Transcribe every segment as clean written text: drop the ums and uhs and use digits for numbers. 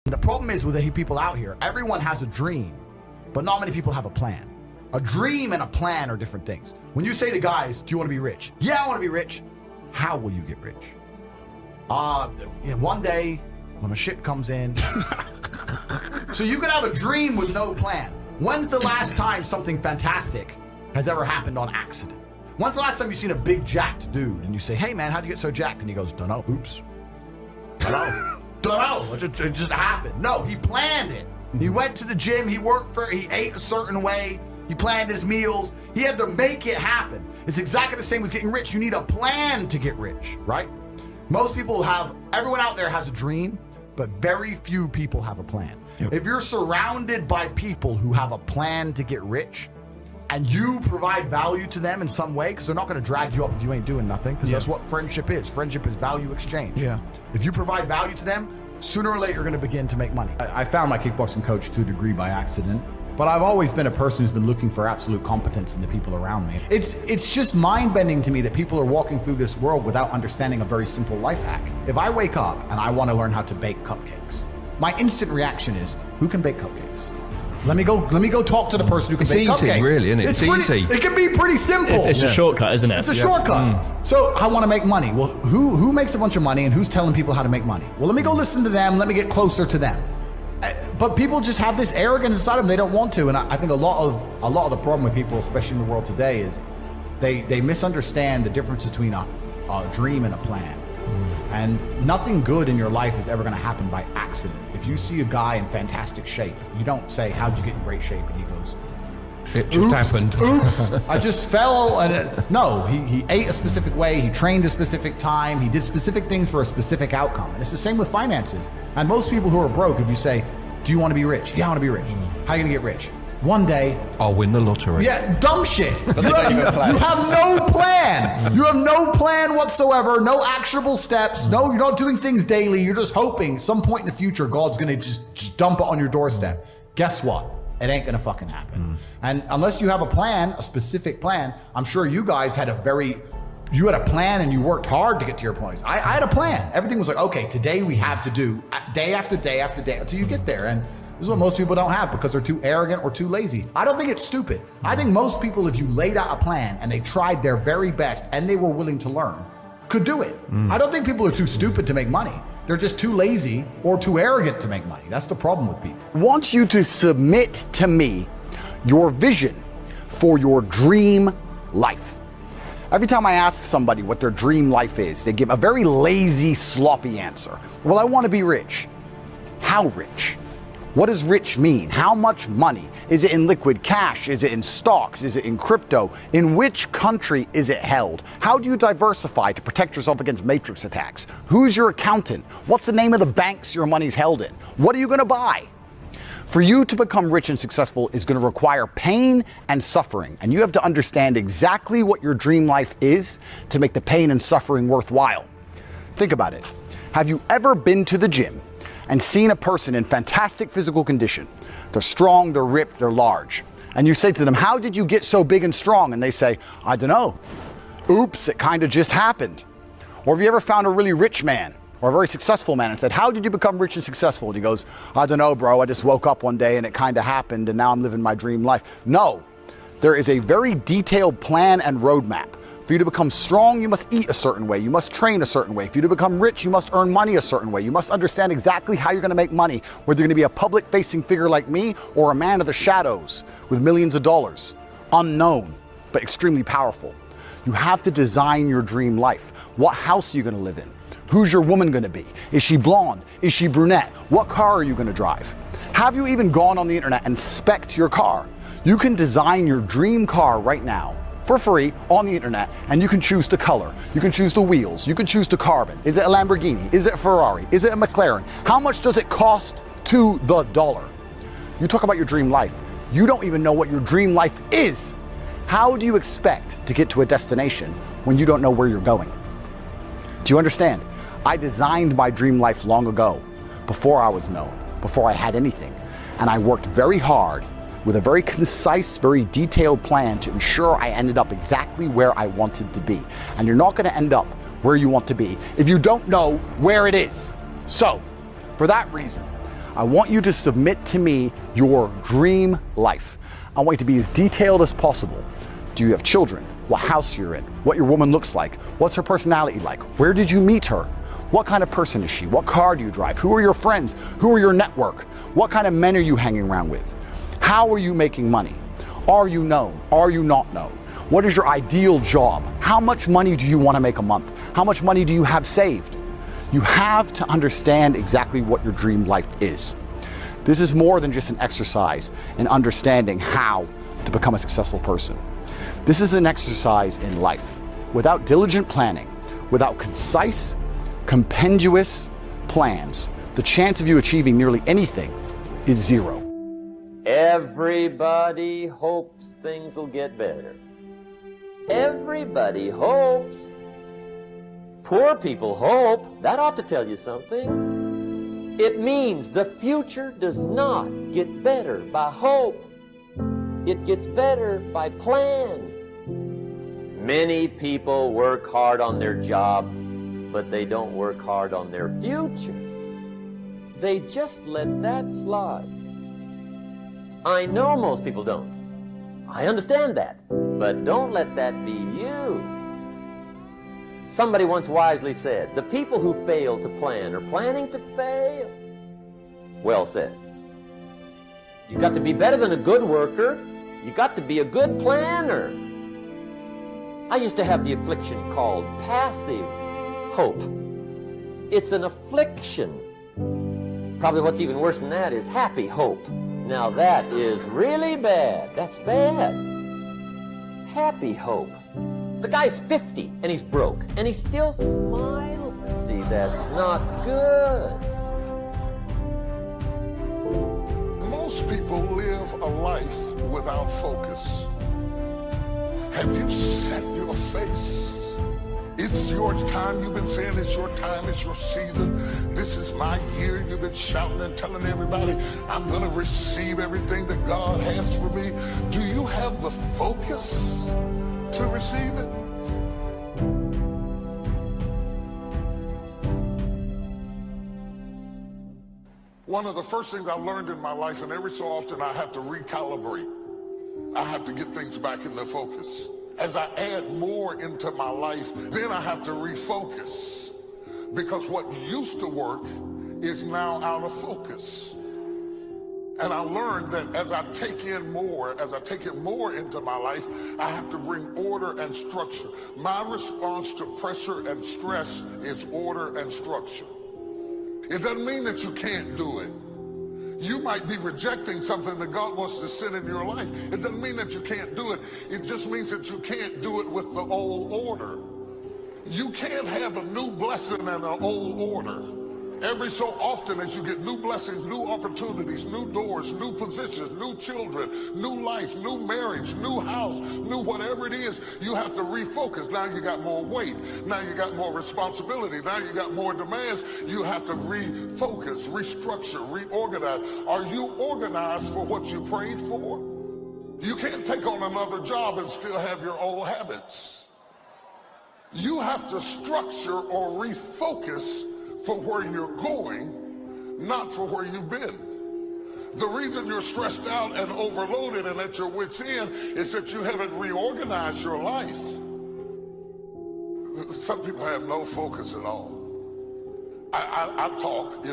The problem is with the people out here, everyone has a dream, but not many people have a plan. A dream and a plan are different things. When you say to guys, do you want to be rich? Yeah, I want to be rich. How will you get rich? One day when the shit comes in. So you can have a dream with no plan. When's the last time something fantastic has ever happened on accident? When's the last time you've seen a big jacked dude and you say, hey man, how'd you get so jacked? And he goes, dunno, oops. Dunno, it just happened. No, he planned it. He went to the gym, he ate a certain way, he planned his meals, he had to make it happen. It's exactly the same with getting rich. You need a plan to get rich, right? Everyone out there has a dream, but very few people have a plan. Yep. If you're surrounded by people who have a plan to get rich, and you provide value to them in some way, because they're not going to drag you up if you ain't doing nothing, because that's what friendship is. Friendship is value exchange. Yeah. If you provide value to them, sooner or later you're going to begin to make money. I found my kickboxing coach to a degree by accident, but I've always been a person who's been looking for absolute competence in the people around me. It's just mind-bending to me that people are walking through this world without understanding a very simple life hack. If I wake up and I want to learn how to bake cupcakes, my instant reaction is, who can bake cupcakes? Let me go talk to the person who can bake cupcakes. It's easy, really, isn't it? It's easy. It can be pretty simple. It's a shortcut, isn't it? It's a shortcut. So I want to make money. Well, who makes a bunch of money and who's telling people how to make money? Well, let me go listen to them. Let me get closer to them. But people just have this arrogance inside them. They don't want to. And I think a lot of the problem with people, especially in the world today, is they misunderstand the difference between a dream and a plan. And nothing good in your life is ever going to happen by accident. If you see a guy in fantastic shape, you don't say, how'd you get in great shape? And he goes, it just happened. Oops, I just fell. No, he ate a specific way. He trained a specific time. He did specific things for a specific outcome. And it's the same with finances. And most people who are broke, if you say, do you want to be rich? Yeah, I want to be rich. How are you going to get rich? One day, I'll win the lottery. Yeah, dumb shit. You have no plan. You have no plan whatsoever, no actionable steps. No, you're not doing things daily. You're just hoping some point in the future, God's going to just dump it on your doorstep. Guess what? It ain't going to fucking happen. And unless you have a plan, a specific plan, I'm sure you guys had you had a plan and you worked hard to get to your points. I had a plan. Everything was like, okay, today we have to do day after day after day until you get there. And this is what most people don't have because they're too arrogant or too lazy. I don't think it's stupid. I think most people, if you laid out a plan and they tried their very best and they were willing to learn, could do it. I don't think people are too stupid to make money. They're just too lazy or too arrogant to make money. That's the problem with people. I want you to submit to me your vision for your dream life. Every time I ask somebody what their dream life is, they give a very lazy, sloppy answer. Well, I want to be rich. How rich? What does rich mean? How much money? Is it in liquid cash? Is it in stocks? Is it in crypto? In which country is it held? How do you diversify to protect yourself against matrix attacks? Who's your accountant? What's the name of the banks your money's held in? What are you going to buy? For you to become rich and successful is going to require pain and suffering. And you have to understand exactly what your dream life is to make the pain and suffering worthwhile. Think about it. Have you ever been to the gym and seen a person in fantastic physical condition? They're strong, they're ripped, they're large. And you say to them, how did you get so big and strong? And they say, I don't know. Oops, it kind of just happened. Or have you ever found a really rich man or a very successful man and said, how did you become rich and successful? And he goes, I don't know, bro. I just woke up one day and it kind of happened and now I'm living my dream life. No, there is a very detailed plan and roadmap. For you to become strong, you must eat a certain way. You must train a certain way. For you to become rich, you must earn money a certain way. You must understand exactly how you're going to make money, whether you're going to be a public-facing figure like me or a man of the shadows with millions of dollars. Unknown, but extremely powerful. You have to design your dream life. What house are you going to live in? Who's your woman going to be? Is she blonde? Is she brunette? What car are you going to drive? Have you even gone on the internet and spec'd your car? You can design your dream car right now for free on the internet, and you can choose the color, you can choose the wheels, you can choose the carbon. Is it a Lamborghini? Is it a Ferrari? Is it a McLaren? How much does it cost to the dollar? You talk about your dream life. You don't even know what your dream life is. How do you expect to get to a destination when you don't know where you're going? Do you understand? I designed my dream life long ago, before I was known, before I had anything. And I worked very hard with a very concise, very detailed plan to ensure I ended up exactly where I wanted to be. And you're not going to end up where you want to be if you don't know where it is. So, for that reason, I want you to submit to me your dream life. I want you to be as detailed as possible. Do you have children? What house you're in? What your woman looks like? What's her personality like? Where did you meet her? What kind of person is she? What car do you drive? Who are your friends? Who are your network? What kind of men are you hanging around with? How are you making money? Are you known? Are you not known? What is your ideal job? How much money do you want to make a month? How much money do you have saved? You have to understand exactly what your dream life is. This is more than just an exercise in understanding how to become a successful person. This is an exercise in life. Without diligent planning, without concise, compendious plans, the chance of you achieving nearly anything is zero. Everybody hopes things will get better. Everybody hopes. Poor people hope. That ought to tell you something. It means the future does not get better by hope. It gets better by plan. Many people work hard on their job, but they don't work hard on their future. They just let that slide. I know most people don't. I understand that, but don't let that be you. Somebody once wisely said, the people who fail to plan are planning to fail. Well said. You got to be better than a good worker. You got to be a good planner. I used to have the affliction called passive hope. It's an affliction. Probably what's even worse than that is happy hope. Now that is really bad. That's bad. Happy hope. The guy's 50 and he's broke and he's still smiling. See, that's not good. Most people live a life without focus. Have you set your face? It's your time. You've been saying it's your time, it's your season. This is my year. You've been shouting and telling everybody, I'm going to receive everything that God has for me. Do you have the focus to receive it? One of the first things I learned in my life, and every so often I have to recalibrate. I have to get things back into focus. As I add more into my life, then I have to refocus. Because what used to work is now out of focus. And I learned that as I take it more into my life, I have to bring order and structure. My response to pressure and stress is order and structure. It doesn't mean that you can't do it. You might be rejecting something that God wants to send in your life. It doesn't mean that you can't do it. It just means that you can't do it with the old order. You can't have a new blessing and an old order. Every so often as you get new blessings, new opportunities, new doors, new positions, new children, new life, new marriage, new house, new whatever it is, you have to refocus. Now you got more weight. Now you got more responsibility. Now you got more demands. You have to refocus, restructure, reorganize. Are you organized for what you prayed for? You can't take on another job and still have your old habits. You have to structure or refocus for where you're going, not for where you've been. The reason you're stressed out and overloaded and at your wit's end is that you haven't reorganized your life. Some people have no focus at all. I talk,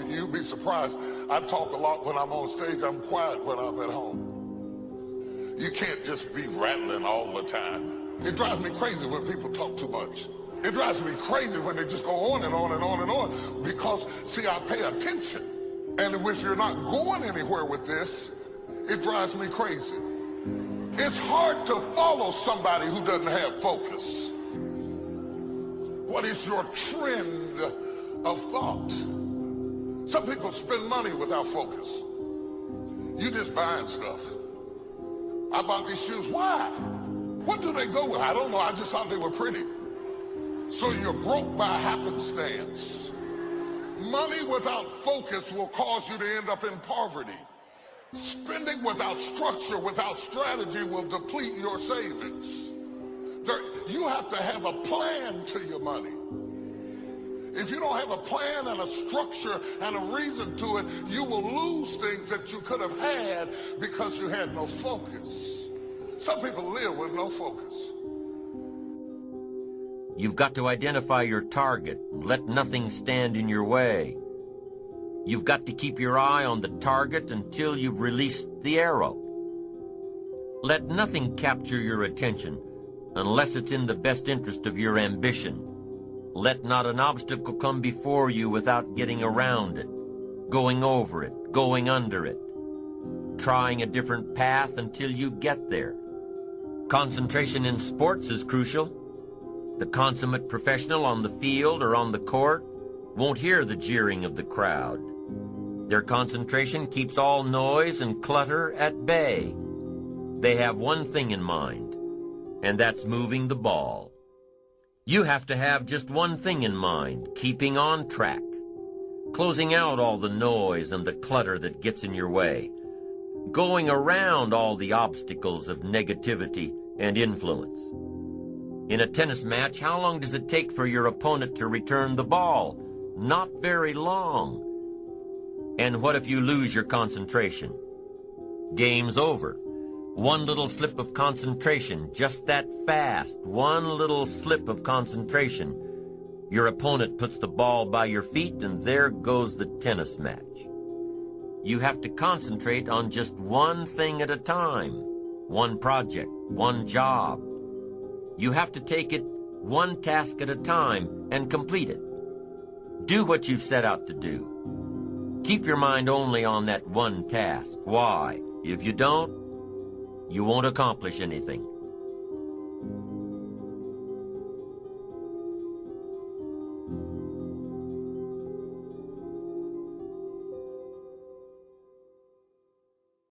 you'd be surprised. I talk a lot when I'm on stage. I'm quiet when I'm at home. You can't just be rattling all the time. It drives me crazy when people talk too much. It drives me crazy when they just go on and on and on and on because, see, I pay attention. And if you're not going anywhere with this, it drives me crazy. It's hard to follow somebody who doesn't have focus. What is your trend of thought? Some people spend money without focus. You just buying stuff. I bought these shoes. Why? What do they go with? I don't know. I just thought they were pretty. So you're broke by happenstance. Money without focus will cause you to end up in poverty. Spending without structure, without strategy will deplete your savings. You have to have a plan to your money. If you don't have a plan and a structure and a reason to it, you will lose things that you could have had because you had no focus. Some people live with no focus. You've got to identify your target and let nothing stand in your way. You've got to keep your eye on the target until you've released the arrow. Let nothing capture your attention unless it's in the best interest of your ambition. Let not an obstacle come before you without getting around it, going over it, going under it, trying a different path until you get there. Concentration in sports is crucial. The consummate professional on the field or on the court won't hear the jeering of the crowd. Their concentration keeps all noise and clutter at bay. They have one thing in mind, and that's moving the ball. You have to have just one thing in mind, keeping on track, closing out all the noise and the clutter that gets in your way, going around all the obstacles of negativity and influence. In a tennis match, how long does it take for your opponent to return the ball? Not very long. And what if you lose your concentration? Game's over. One little slip of concentration, just that fast, one little slip of concentration. Your opponent puts the ball by your feet and there goes the tennis match. You have to concentrate on just one thing at a time, one project, one job. You have to take it one task at a time and complete it. Do what you've set out to do. Keep your mind only on that one task. Why? If you don't, you won't accomplish anything.